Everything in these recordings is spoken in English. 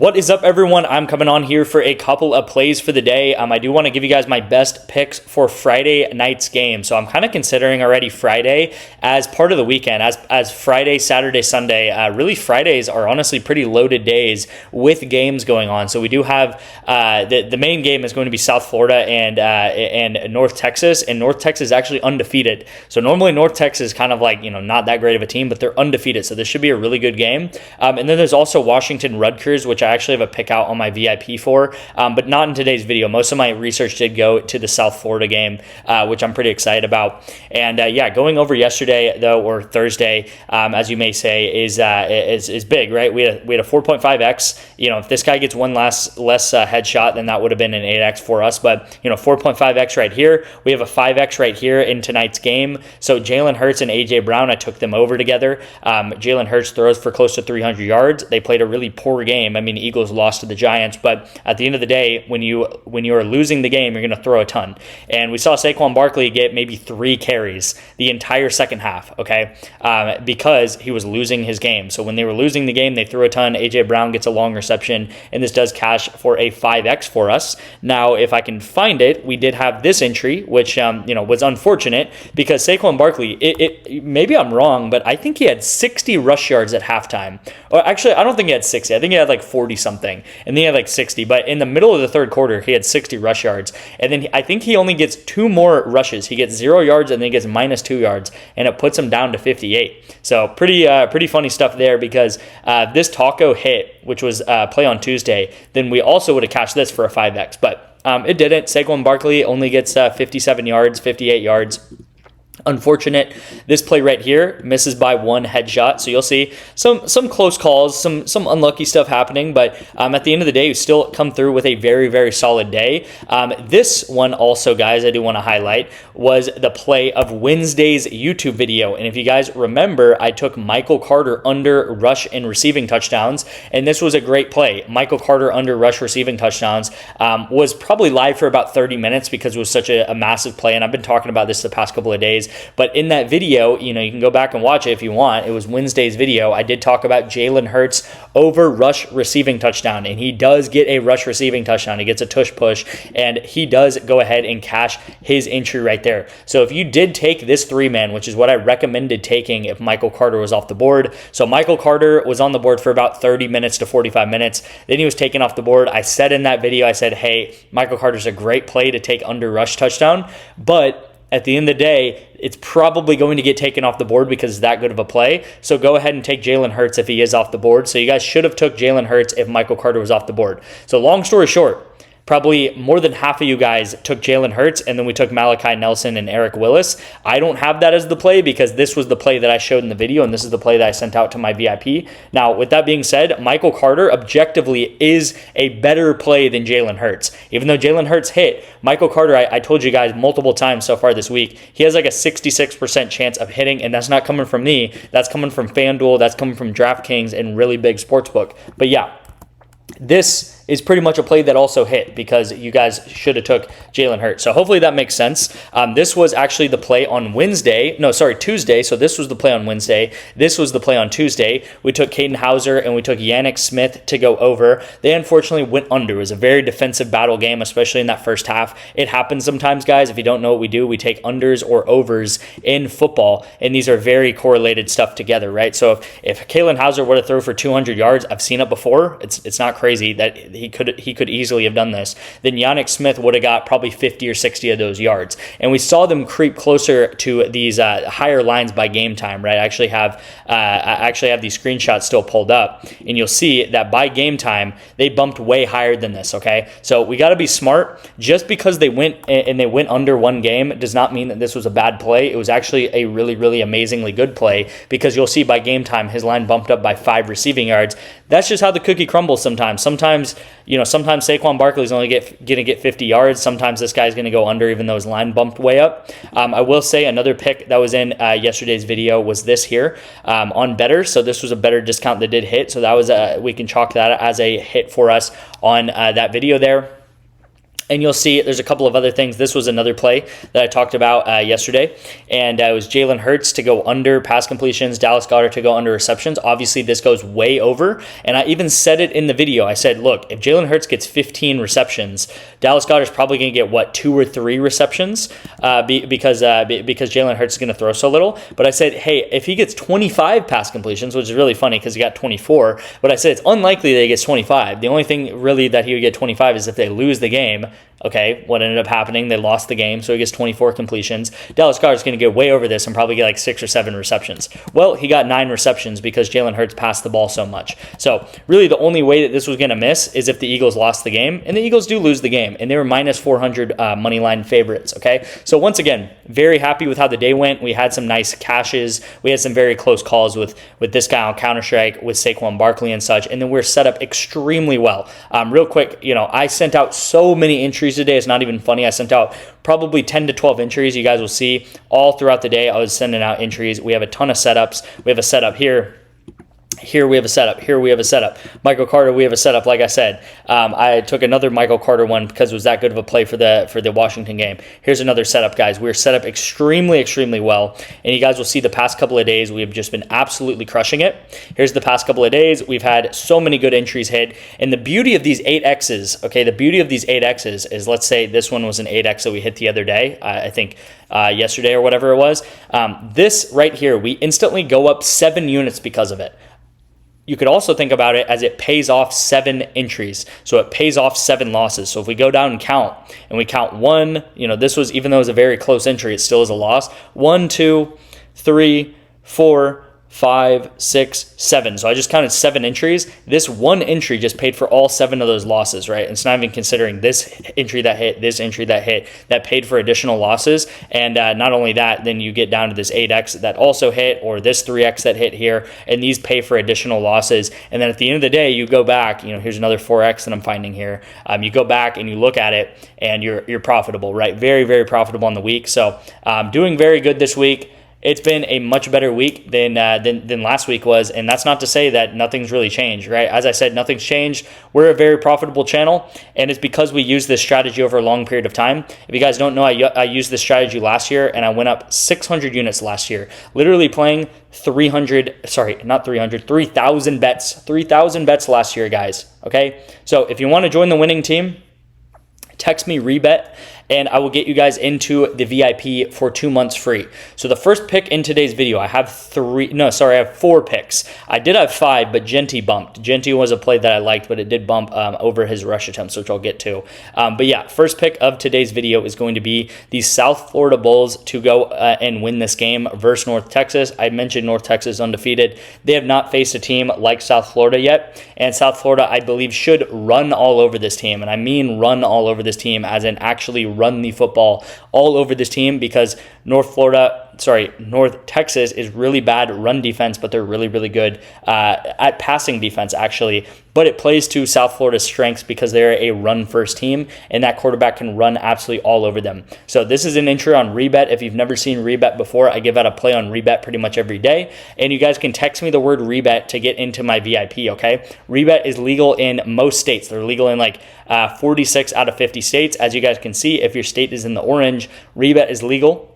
What is up, everyone? I'm coming on here for a couple of plays for the day. I do want to give you guys my best picks for Friday night's game. So I'm kind of considering already Friday as part of the weekend, as Friday, Saturday, Sunday. Really, Fridays are honestly pretty loaded days with games going on. So we do have the main game is going to be South Florida and North Texas, and North Texas is actually undefeated. So normally North Texas is kind of like, not that great of a team, but they're undefeated. So this should be a really good game. And then there's also Washington Rutgers, which I actually have a pick out on my VIP for, but not in today's video. Most of my research did go to the South Florida game, which I'm pretty excited about. And going over yesterday though, or Thursday, as you may say, is big, right? We had a 4.5x. If this guy gets one less headshot, then that would have been an 8x for us. But 4.5x right here. We have a 5x right here in tonight's game. So Jalen Hurts and AJ Brown, I took them over together. Jalen Hurts throws for close to 300 yards. They played a really poor game. Eagles lost to the Giants, but at the end of the day, when you are losing the game, you're going to throw a ton. And we saw Saquon Barkley get maybe 3 carries the entire second half, okay, because he was losing his game. So when they were losing the game, they threw a ton. AJ Brown gets a long reception, and this does cash for a 5x for us. Now, if I can find it, we did have this entry, which was unfortunate because Saquon Barkley. Maybe I'm wrong, but I think he had 60 rush yards at halftime. Or actually, I don't think he had 60. I think he had like 40 something, and then he had like 60. But in the middle of the third quarter, he had 60 rush yards, and then I think he only gets 2 more rushes. He gets 0 yards, and then he gets -2 yards, and it puts him down to 58. So pretty funny stuff there because this taco hit, which was play on Tuesday, then we also would have cashed this for a 5x, but it didn't. Saquon Barkley only gets 57 yards, 58 yards. Unfortunate. This play right here misses by 1 headshot. So you'll see some close calls, some unlucky stuff happening, but at the end of the day, you still come through with a very, very solid day. This one also, guys, I do want to highlight was the play of Wednesday's YouTube video. And if you guys remember, I took Michael Carter under rush and receiving touchdowns, and this was a great play. Michael Carter under rush receiving touchdowns was probably live for about 30 minutes because it was such a massive play, and I've been talking about this the past couple of days. But in that video, you can go back and watch it if you want. It was Wednesday's video. I did talk about Jalen Hurts over rush receiving touchdown, and he does get a rush receiving touchdown. He gets a tush push, and he does go ahead and cash his entry right there. So if you did take this 3-man, which is what I recommended taking if Michael Carter was off the board. So Michael Carter was on the board for about 30 minutes to 45 minutes. Then he was taken off the board. I said in that video, I said, hey, Michael Carter's a great play to take under rush touchdown, but at the end of the day, it's probably going to get taken off the board because it's that good of a play. So go ahead and take Jalen Hurts if he is off the board. So you guys should have took Jalen Hurts if Michael Carter was off the board. So long story short, probably more than half of you guys took Jalen Hurts, and then we took Malachi Nelson and Eric Willis. I don't have that as the play because this was the play that I showed in the video, and this is the play that I sent out to my VIP. Now, with that being said, Michael Carter objectively is a better play than Jalen Hurts. Even though Jalen Hurts hit, Michael Carter, I told you guys multiple times so far this week, he has like a 66% chance of hitting, and that's not coming from me. That's coming from FanDuel. That's coming from DraftKings and really big sportsbook. But yeah, this is pretty much a play that also hit because you guys should have took Jalen Hurts. So hopefully that makes sense. This was actually the play on Tuesday. So this was the play on Wednesday. This was the play on Tuesday. We took Caden Hauser and we took Yannick Smith to go over. They unfortunately went under. It was a very defensive battle game, especially in that first half. It happens sometimes, guys. If you don't know what we do, we take unders or overs in football, and these are very correlated stuff together, right? So if Caden Hauser would have thrown for 200 yards, I've seen it before. It's not crazy that he could easily have done this. Then Yannick Smith would have got probably 50 or 60 of those yards. And we saw them creep closer to these higher lines by game time, right? I actually have these screenshots still pulled up, and you'll see that by game time, they bumped way higher than this, okay? So we got to be smart. Just because they went under one game does not mean that this was a bad play. It was actually a really, really amazingly good play because you'll see by game time, his line bumped up by 5 receiving yards. That's just how the cookie crumbles sometimes. Sometimes Saquon Barkley is only going to get 50 yards. Sometimes this guy's going to go under even though his line bumped way up. I will say another pick that was in yesterday's video was this here on Better. So this was a better discount that did hit. So that was we can chalk that as a hit for us on that video there. And you'll see there's a couple of other things. This was another play that I talked about yesterday. And it was Jalen Hurts to go under pass completions, Dallas Goedert to go under receptions. Obviously, this goes way over. And I even said it in the video. I said, look, if Jalen Hurts gets 15 receptions, Dallas Goedert's probably going to get, what, 2 or 3 receptions because Jalen Hurts is going to throw so little. But I said, hey, if he gets 25 pass completions, which is really funny because he got 24, but I said it's unlikely that he gets 25. The only thing really that he would get 25 is if they lose the game. Okay, what ended up happening? They lost the game, so he gets 24 completions. Dallas Goedert is going to get way over this and probably get like 6 or 7 receptions. Well, he got 9 receptions because Jalen Hurts passed the ball so much. So really the only way that this was going to miss is if the Eagles lost the game, and the Eagles do lose the game, and they were minus 400 money line favorites, okay? So once again, very happy with how the day went. We had some nice cashes. We had some very close calls with this guy on Counter-Strike, with Saquon Barkley and such, and then we're set up extremely well. Real quick, I sent out so many entries today. It's not even funny. I sent out probably 10 to 12 entries. You guys will see all throughout the day I was sending out entries. We have a ton of setups. We have a setup here. Here we have a setup. Here we have a setup. Michael Carter, we have a setup. Like I said, I took another Michael Carter one because it was that good of a play for the Washington game. Here's another setup, guys. We're set up extremely, extremely well. And you guys will see the past couple of days, we have just been absolutely crushing it. Here's the past couple of days. We've had so many good entries hit. And the beauty of these 8Xs, okay, the beauty of these 8Xs is, let's say this one was an 8X that we hit the other day, I think yesterday or whatever it was. This right here, we instantly go up 7 units because of it. You could also think about it as it pays off 7 entries. So it pays off 7 losses. So if we go down and we count 1, this was, even though it was a very close entry, it still is a loss. 1, 2, 3, 4, 5, 6, 7. So I just counted 7 entries. This one entry just paid for all 7 of those losses, right? It's not even considering this entry that hit, this entry that hit, that paid for additional losses. And not only that, then you get down to this 8X that also hit, or this 3X that hit here, and these pay for additional losses. And then at the end of the day, you go back, here's another 4X that I'm finding here. You go back and you look at it, and you're profitable, right? Very, very profitable on the week. So doing very good this week. It's been a much better week than last week was, and that's not to say that nothing's really changed, right? As I said, nothing's changed. We're a very profitable channel, and it's because we use this strategy over a long period of time. If you guys don't know, I used this strategy last year, and I went up 600 units last year, literally playing 3,000 bets. 3,000 bets last year, guys, okay? So if you want to join the winning team, text me REBET, and I will get you guys into the VIP for 2 months free. So the first pick in today's video, I have 4 picks. I did have 5, but Genty bumped. Genty was a play that I liked, but it did bump over his rush attempts, which I'll get to. But yeah, first pick of today's video is going to be the South Florida Bulls to go and win this game versus North Texas. I mentioned North Texas undefeated. They have not faced a team like South Florida yet, and South Florida, I believe, should run all over this team. And I mean run all over this team as in actually run the football all over this team, because North Texas is really bad at run defense, but they're really, really good at passing defense, actually. But it plays to South Florida's strengths because they're a run-first team, and that quarterback can run absolutely all over them. So this is an entry on REBET. If you've never seen REBET before, I give out a play on REBET pretty much every day, and you guys can text me the word REBET to get into my VIP, okay? REBET is legal in most states. They're legal in like 46 out of 50 states. As you guys can see, if your state is in the orange, REBET is legal.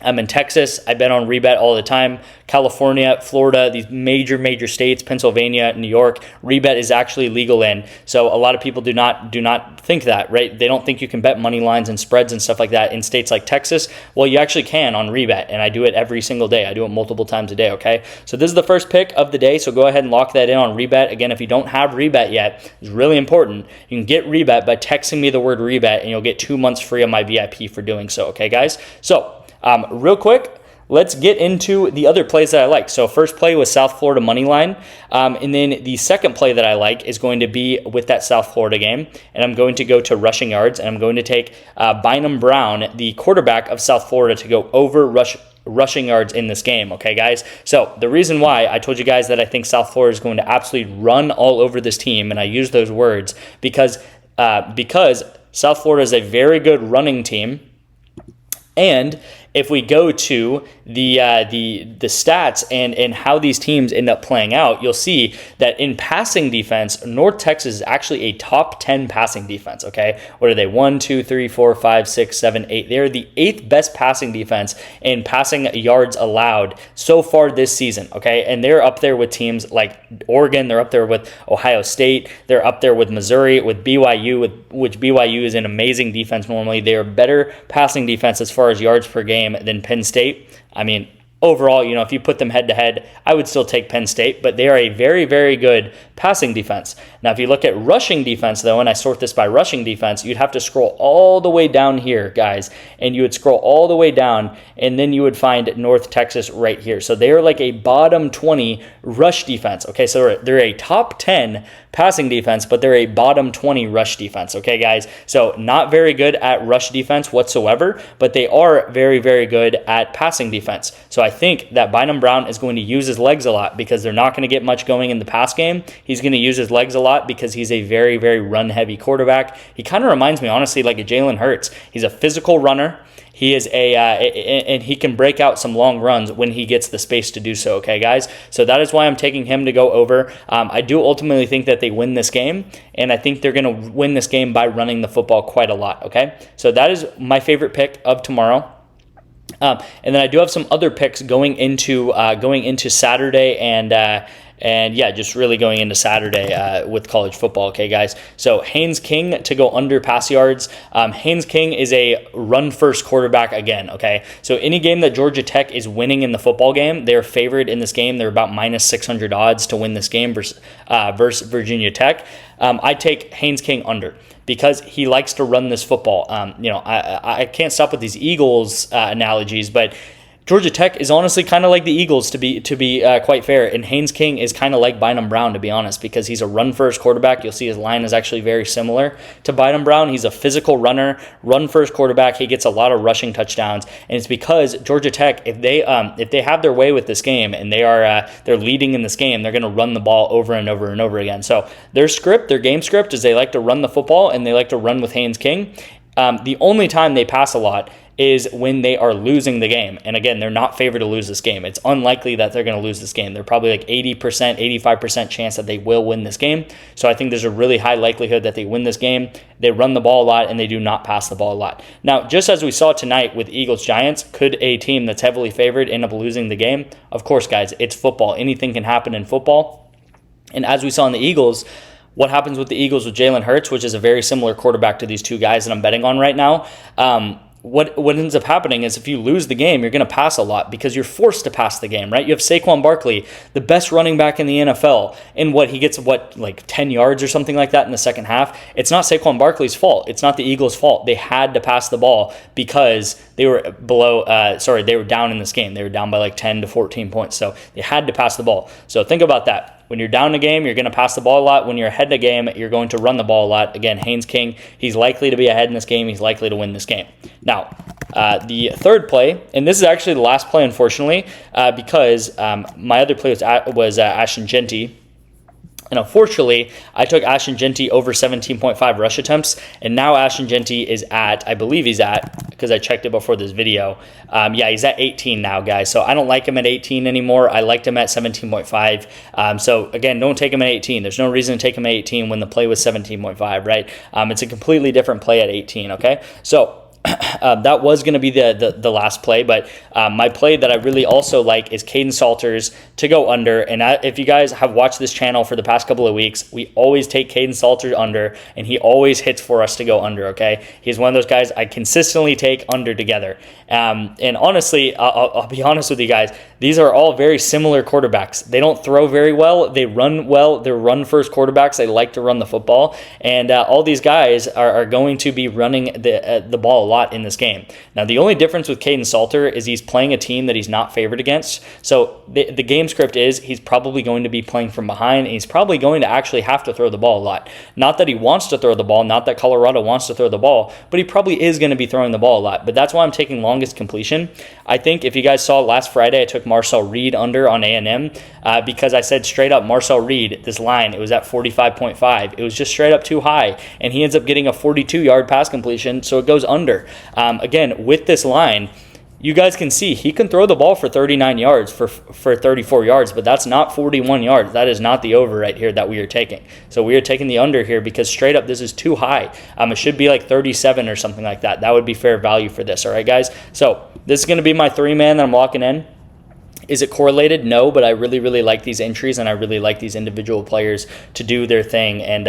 I'm in Texas. I bet on REBET all the time. California, Florida, these major states, Pennsylvania, New York, REBET is actually legal in. So a lot of people do not think that, right? They don't think you can bet money lines and spreads and stuff like that in states like Texas. Well, you actually can on REBET, and I do it every single day. I do it multiple times a day, okay? So this is the first pick of the day, so go ahead and lock that in on REBET. Again, if you don't have REBET yet, it's really important. You can get REBET by texting me the word REBET, and you'll get 2 months free on my VIP for doing so, okay, guys? So real quick, let's get into the other plays that I like. So first play was South Florida money line. And then the second play that I like is going to be with that South Florida game. And I'm going to go to rushing yards. And I'm going to take Bynum Brown, the quarterback of South Florida, to go over rushing yards in this game, okay, guys? So the reason why I told you guys that I think South Florida is going to absolutely run all over this team, and I use those words because South Florida is a very good running team. And if we go to the stats and how these teams end up playing out, you'll see that in passing defense, North Texas is actually a top 10 passing defense. Okay, what are they? 1, 2, 3, 4, 5, 6, 7, 8. They're the 8th best passing defense in passing yards allowed so far this season. Okay, and they're up there with teams like Oregon. They're up there with Ohio State. They're up there with Missouri, with BYU, which BYU is an amazing defense normally. They are better passing defense as far as yards per game than Penn State. I mean, overall, if you put them head to head, I would still take Penn State, but they are a very, very good passing defense. Now, if you look at rushing defense, though, and I sort this by rushing defense, you'd have to scroll all the way down here, guys, and you would scroll all the way down, and then you would find North Texas right here. So they are like a bottom 20 rush defense. Okay, so they're a top 10 passing defense, but they're a bottom 20 rush defense. Okay, guys, so not very good at rush defense whatsoever, but they are very, very good at passing defense. So I think that Bynum Brown is going to use his legs a lot because they're not going to get much going in the pass game. He's going to use his legs a lot because he's a very, very run-heavy quarterback. He kind of reminds me, honestly, like a Jalen Hurts. He's a physical runner. He is and he can break out some long runs when he gets the space to do so, okay, guys? So that is why I'm taking him to go over. I do ultimately think that they win this game, and I think they're going to win this game by running the football quite a lot, okay? So that is my favorite pick of tomorrow. And then I do have some other picks going into Saturday and yeah, just really going into Saturday with college football, okay, guys? So Haynes King to go under pass yards. Haynes King is a run-first quarterback again, okay? So any game that Georgia Tech is winning in the football game, they're favored in this game. They're about minus 600 odds to win this game versus Virginia Tech. I take Haynes King under because he likes to run this football. I can't stop with these Eagles analogies, but Georgia Tech is honestly kind of like the Eagles, to be quite fair, and Haynes King is kind of like Bynum Brown, to be honest, because he's a run-first quarterback. You'll see his line is actually very similar to Bynum Brown. He's a physical runner, run-first quarterback. He gets a lot of rushing touchdowns, and it's because Georgia Tech, if they have their way with this game and they're leading in this game, they're going to run the ball over and over and over again. So their game script is they like to run the football and they like to run with Haynes King. The only time they pass a lot is when they are losing the game. And again, they're not favored to lose this game. It's unlikely that they're going to lose this game. They're probably like 80%, 85% chance that they will win this game. So I think there's a really high likelihood that they win this game. They run the ball a lot and they do not pass the ball a lot. Now, just as we saw tonight with Eagles-Giants, could a team that's heavily favored end up losing the game? Of course, guys, it's football. Anything can happen in football. And as we saw in the Eagles, what happens with the Eagles with Jalen Hurts, which is a very similar quarterback to these two guys that I'm betting on right now, what ends up happening is if you lose the game, you're going to pass a lot because you're forced to pass the game, right? You have Saquon Barkley, the best running back in the NFL, and he gets like 10 yards or something like that in the second half. It's not Saquon Barkley's fault. It's not the Eagles' fault. They had to pass the ball because they were they were down in this game. They were down by like 10 to 14 points. So they had to pass the ball. So think about that. When you're down in a game, you're going to pass the ball a lot. When you're ahead in a game, you're going to run the ball a lot. Again, Haynes King, he's likely to be ahead in this game. He's likely to win this game. Now, the third play, and this is actually the last play, unfortunately, because my other play was Ashton Jeanty. And unfortunately, I took Ashton Jeanty over 17.5 rush attempts, and now Ashton Jeanty is I believe he's at, because I checked it before this video, he's at 18 now, guys. So I don't like him at 18 anymore. I liked him at 17.5. So again, don't take him at 18. There's no reason to take him at 18 when the play was 17.5, right? It's a completely different play at 18, okay? So that was going to be the last play, but my play that I really also like is Caden Salters to go under. And if you guys have watched this channel for the past couple of weeks, we always take Caden Salters under, and he always hits for us to go under, okay? He's one of those guys I consistently take under together. And honestly, I'll be honest with you guys, these are all very similar quarterbacks. They don't throw very well. They run well. They're run-first quarterbacks. They like to run the football. And all these guys are going to be running the ball a lot in this game. Now, the only difference with Caden Salter is he's playing a team that he's not favored against. So the game script is he's probably going to be playing from behind, and he's probably going to actually have to throw the ball a lot. Not that he wants to throw the ball, not that Colorado wants to throw the ball, but he probably is going to be throwing the ball a lot. But that's why I'm taking longest completion. I think if you guys saw last Friday, I took Marcel Reed under on A&M because I said straight up Marcel Reed, this line, it was at 45.5. It was just straight up too high, and he ends up getting a 42-yard pass completion, so it goes under. Again, with this line, you guys can see he can throw the ball for 39 yards, for 34 yards, but that's not 41 yards. That is not the over right here that we are taking. So we are taking the under here because straight up this is too high. It should be like 37 or something like that. That would be fair value for this. All right, guys. So this is going to be my 3-man that I'm locking in. Is it correlated? No, but I really, really like these entries, and I really like these individual players to do their thing and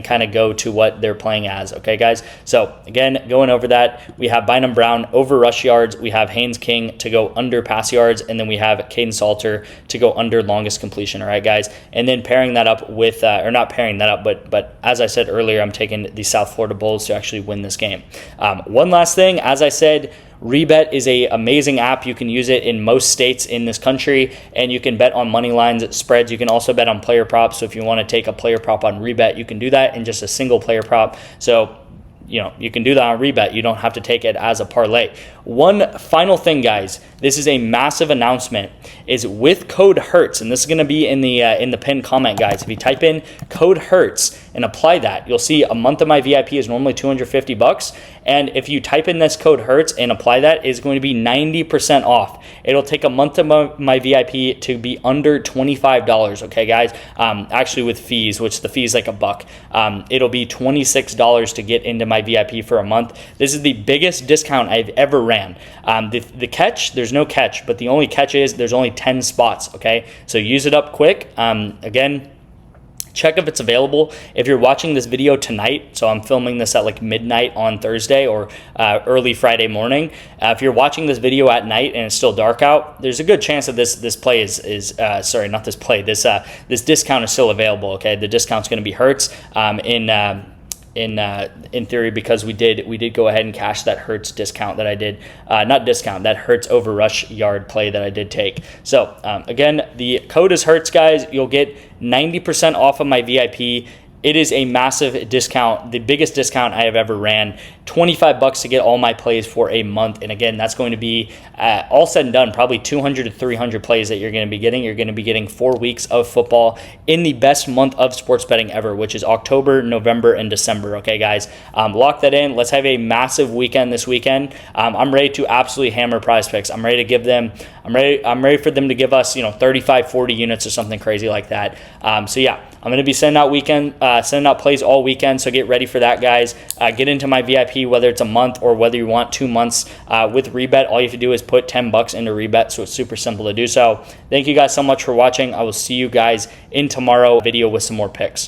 kind of go to what they're playing as. Okay, guys? So, again, going over that, we have Bynum Brown over rush yards. We have Haynes King to go under pass yards, and then we have Caden Salter to go under longest completion. All right, guys? And then pairing that up with, or not pairing that up, but as I said earlier, I'm taking the South Florida Bulls to actually win this game. One last thing, as I said, REBET is an amazing app. You can use it in most states in this country, and you can bet on money lines, spreads. You can also bet on player props. So if you want to take a player prop on REBET, you can do that in just a single player prop. So, you can do that on REBET. You don't have to take it as a parlay. One final thing, guys. This is a massive announcement. Is with code HURTS, and this is going to be in the pinned comment, guys. If you type in code HURTS and apply that, you'll see a month of my VIP is normally $250, and if you type in this code HURTS and apply that, it's going to be 90% off. It'll take a month of my VIP to be under $25. Okay, guys. Actually, with fees, which the fee is like $1. It'll be $26 to get into my VIP for a month. This is the biggest discount I've ever ran. The catch, there's no catch, but the only catch is there's only 10 spots. Okay, so use it up quick. Again, check if it's available. If you're watching this video tonight, so I'm filming this at like midnight on Thursday or early Friday morning. If you're watching this video at night and it's still dark out, there's a good chance that this play is sorry, not this play. This discount is still available. Okay, the discount's going to be Hertz in theory, because we did go ahead and cash that Hertz discount that I did, not discount, that Hertz over rush yard play that I did take. So again, the code is Hertz, guys. You'll get 90% off of my VIP. It is a massive discount, the biggest discount I have ever ran. $25 to get all my plays for a month. And again, that's going to be all said and done, probably 200 to 300 plays that you're going to be getting. You're going to be getting 4 weeks of football in the best month of sports betting ever, which is October, November, and December. Okay, guys, lock that in. Let's have a massive weekend this weekend. I'm ready to absolutely hammer PrizePicks. I'm ready to give them, I'm ready for them to give us, 35, 40 units or something crazy like that. So yeah, I'm going to be sending out plays all weekend, so get ready for that, guys. Get into my VIP, whether it's a month or whether you want 2 months with REBET. All you have to do is put $10 into REBET, so it's super simple to do so. Thank you guys so much for watching. I will see you guys in tomorrow's video with some more picks.